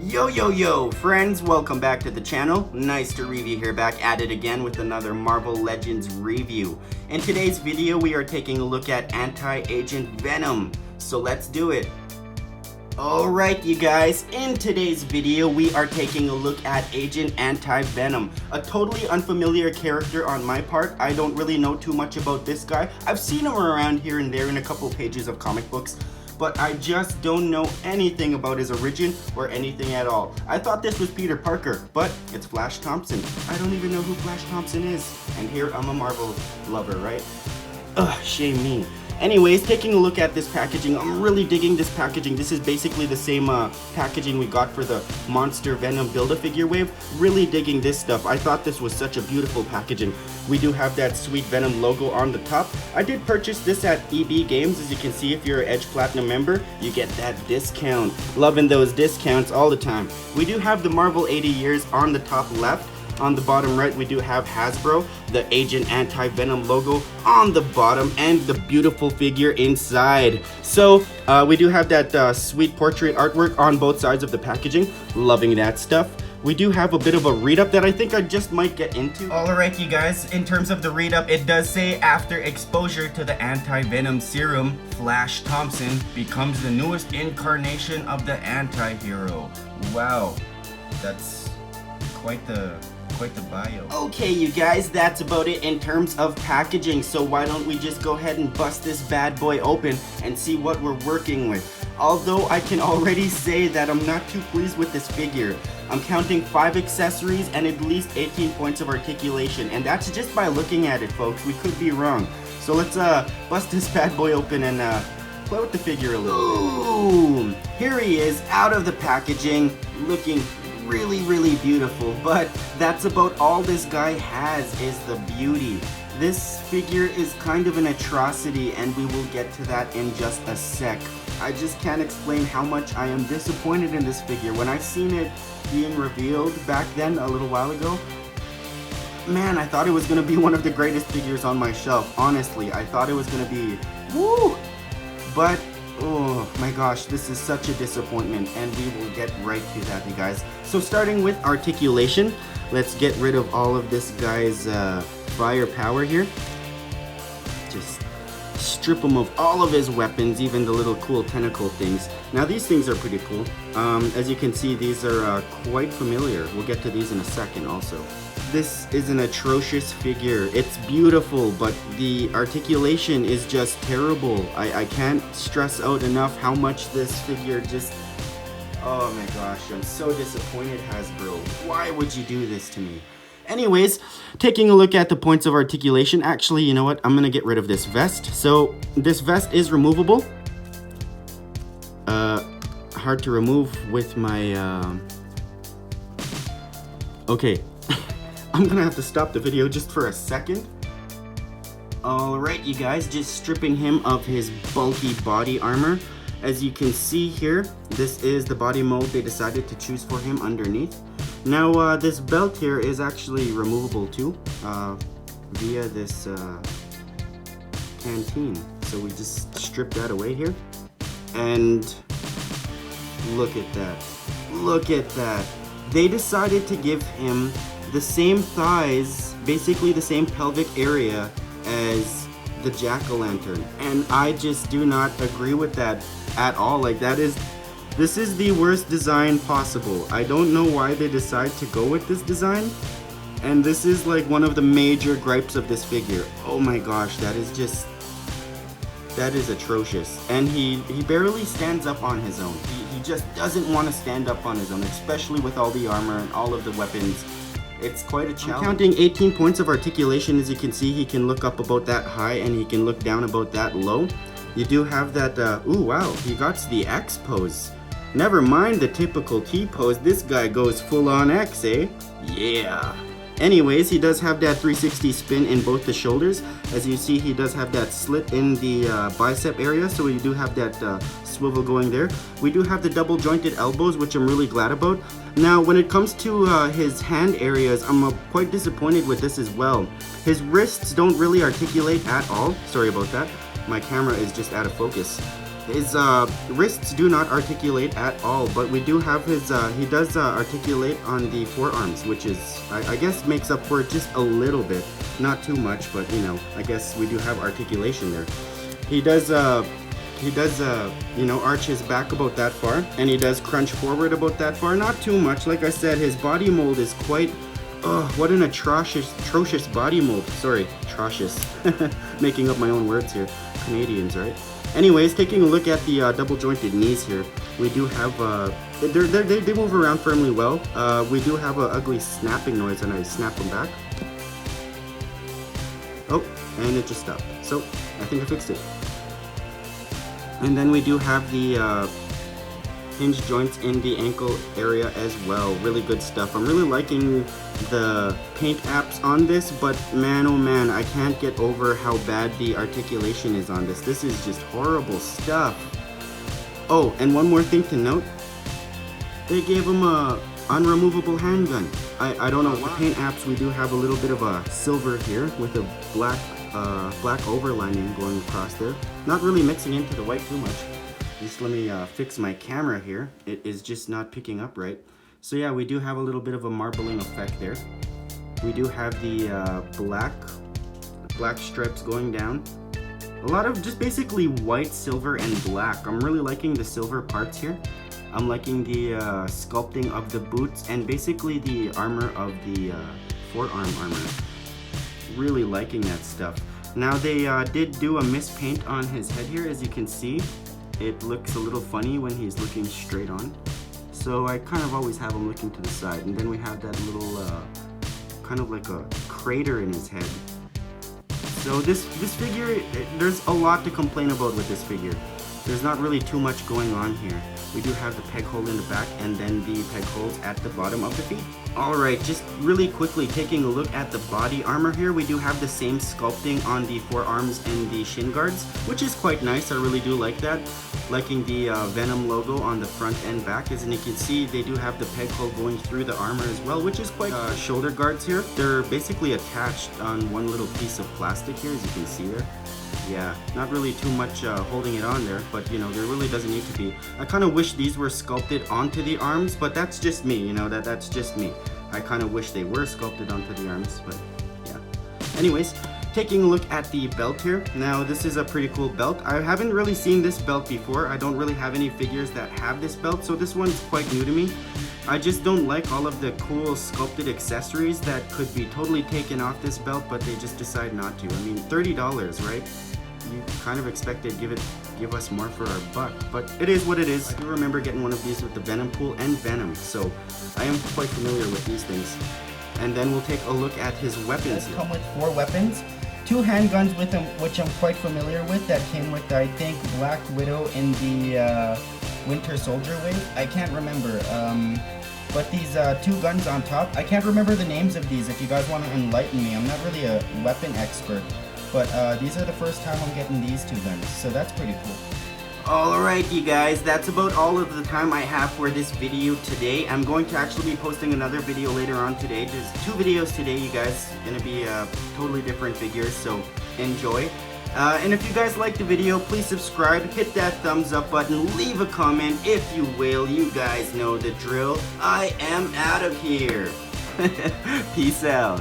Yo, friends, welcome back to the channel. NiceToReevU here, back at it again with another Marvel Legends review. In today's video, we are taking a look at Anti-Agent Venom, so let's do it. Alright you guys, in today's video we are taking a look at Agent Anti-Venom, a totally unfamiliar character on my part. I don't really know too much about this guy. I've seen him around here and there in a couple pages of comic books, but I just don't know anything about his origin or anything at all. I thought this was Peter Parker, but it's Flash Thompson. I don't even know who Flash Thompson is, and here I'm a Marvel lover, right? Ugh, shame me. Anyways, taking a look at this packaging, I'm really digging this packaging. This is basically the same packaging we got for the Monster Venom Build-A-Figure wave. Really digging this stuff. I thought this was such a beautiful packaging. We do have that sweet Venom logo on the top. I did purchase this at EB Games. As you can see, if you're an Edge Platinum member, you get that discount. Loving those discounts all the time. We do have the Marvel 80 Years on the top left. On the bottom right, we do have Hasbro, the Agent Anti-Venom logo on the bottom, and the beautiful figure inside. So, we do have that sweet portrait artwork on both sides of the packaging. Loving that stuff. We do have a bit of a read-up that I think I just might get into. Alright you guys, in terms of the read-up, it does say after exposure to the Anti-Venom serum, Flash Thompson becomes the newest incarnation of the anti-hero. Wow, that's quite the bio. Okay you guys, that's about it in terms of packaging, so why don't we just go ahead and bust this bad boy open and see what we're working with. Although I can already say that I'm not too pleased with this figure. I'm counting 5 accessories and at least 18 points of articulation, and that's just by looking at it, folks. We could be wrong. So let's bust this bad boy open and play with the figure a little. Boom! Here he is out of the packaging, looking really beautiful, but that's about all this guy has, is the beauty. This figure is kind of an atrocity, and we will get to that in just a sec. I just can't explain how much I am disappointed in this figure. When I seen it being revealed back then a little while ago, man, I thought it was gonna be one of the greatest figures on my shelf. Honestly, I thought it was gonna be woo, but oh my gosh, this is such a disappointment, and we will get right to that, you guys. So starting with articulation, let's get rid of all of this guy's firepower here. Just strip him of all of his weapons, even the little cool tentacle things. Now these things are pretty cool. As you can see, these are quite familiar. We'll get to these in a second also. This is an atrocious figure. It's beautiful, but the articulation is just terrible. I can't stress out enough how much this figure just... Oh my gosh, I'm so disappointed, Hasbro. Why would you do this to me? Anyways, taking a look at the points of articulation. Actually, you know what? I'm gonna get rid of this vest. So, this vest is removable. Hard to remove with my... Okay. I'm gonna have to stop the video just for a second. Alright you guys, just stripping him of his bulky body armor. As you can see here, this is the body mold they decided to choose for him underneath. Now this belt here is actually removable too, via this canteen. So we just strip that away here. And look at that. Look at that. They decided to give him the same thighs, basically the same pelvic area as the jack-o'-lantern, and I just do not agree with that at all. Like, this is the worst design possible. I don't know why they decide to go with this design, and this is like one of the major gripes of this figure. Oh my gosh, that is atrocious. And he barely stands up on his own. He just doesn't want to stand up on his own, especially with all the armor and all of the weapons. It's quite a challenge. I'm counting 18 points of articulation. As you can see, he can look up about that high and he can look down about that low. You do have that, ooh wow, he got the X pose. Never mind the typical T pose, this guy goes full on X, eh? Yeah. Anyways, he does have that 360 spin in both the shoulders. As you see, he does have that slit in the bicep area, so we do have that swivel going there. We do have the double jointed elbows, which I'm really glad about. Now, when it comes to his hand areas, I'm quite disappointed with this as well. His wrists don't really articulate at all. Sorry about that. My camera is just out of focus. His wrists do not articulate at all, but we do have his, he does articulate on the forearms, which is, I guess makes up for it just a little bit. Not too much, but you know, I guess we do have articulation there. He does, you know, arch his back about that far, and he does crunch forward about that far. Not too much. Like I said, his body mold is quite, oh, what an atrocious body mold. Sorry, atrocious. Making up my own words here. Canadians, right? Anyways, taking a look at the double jointed knees here, we do have, they move around firmly well. We do have an ugly snapping noise, and I snap them back. Oh, and it just stopped. So, I think I fixed it. And then we do have the hinge joints in the ankle area as well. Really good stuff. I'm really liking the paint apps on this, but man oh man, I can't get over how bad the articulation is on this. This is just horrible stuff. Oh, and one more thing to note, they gave him a unremovable handgun. I don't know, with the paint apps we do have a little bit of a silver here with a black overlining going across there. Not really mixing into the white too much. Just let me fix my camera here. It is just not picking up right. So yeah, we do have a little bit of a marbling effect there. We do have the black stripes going down. A lot of just basically white, silver, and black. I'm really liking the silver parts here. I'm liking the sculpting of the boots and basically the armor of the forearm armor. Really liking that stuff. Now they did do a mispaint on his head here, as you can see. It looks a little funny when he's looking straight on. So I kind of always have him looking to the side. And then we have that little, kind of like a crater in his head. So this figure, there's a lot to complain about with this figure. There's not really too much going on here. We do have the peg hole in the back and then the peg holes at the bottom of the feet. Alright, just really quickly taking a look at the body armor here, we do have the same sculpting on the forearms and the shin guards, which is quite nice. I really do like that. Liking the Venom logo on the front and back, as you can see, they do have the peg hole going through the armor as well, which is quite shoulder guards here. They're basically attached on one little piece of plastic here, as you can see there. Yeah, not really too much holding it on there, but you know, there really doesn't need to be. I kind of wish these were sculpted onto the arms, but that's just me, you know, that's just me. I kind of wish they were sculpted onto the arms, but yeah. Anyways, taking a look at the belt here. Now, this is a pretty cool belt. I haven't really seen this belt before. I don't really have any figures that have this belt, so this one's quite new to me. I just don't like all of the cool sculpted accessories that could be totally taken off this belt, but they just decide not to. I mean, $30, right? You kind of expect they'd give us more for our buck, but it is what it is. I do remember getting one of these with the Venom pool and Venom, so I am quite familiar with these things. And then we'll take a look at his weapons. He does come with 4 weapons. 2 handguns with him, which I'm quite familiar with, that came with, I think, Black Widow in the Winter Soldier wave. I can't remember. But these 2 guns on top, I can't remember the names of these. If you guys want to enlighten me, I'm not really a weapon expert. But these are the first time I'm getting these 2 guns, so that's pretty cool. Alright you guys, that's about all of the time I have for this video today. I'm going to actually be posting another video later on today. There's 2 videos today, you guys. Gonna be totally different figures, so enjoy. And if you guys liked the video, please subscribe, hit that thumbs up button, leave a comment if you will. You guys know the drill. I am out of here. Peace out.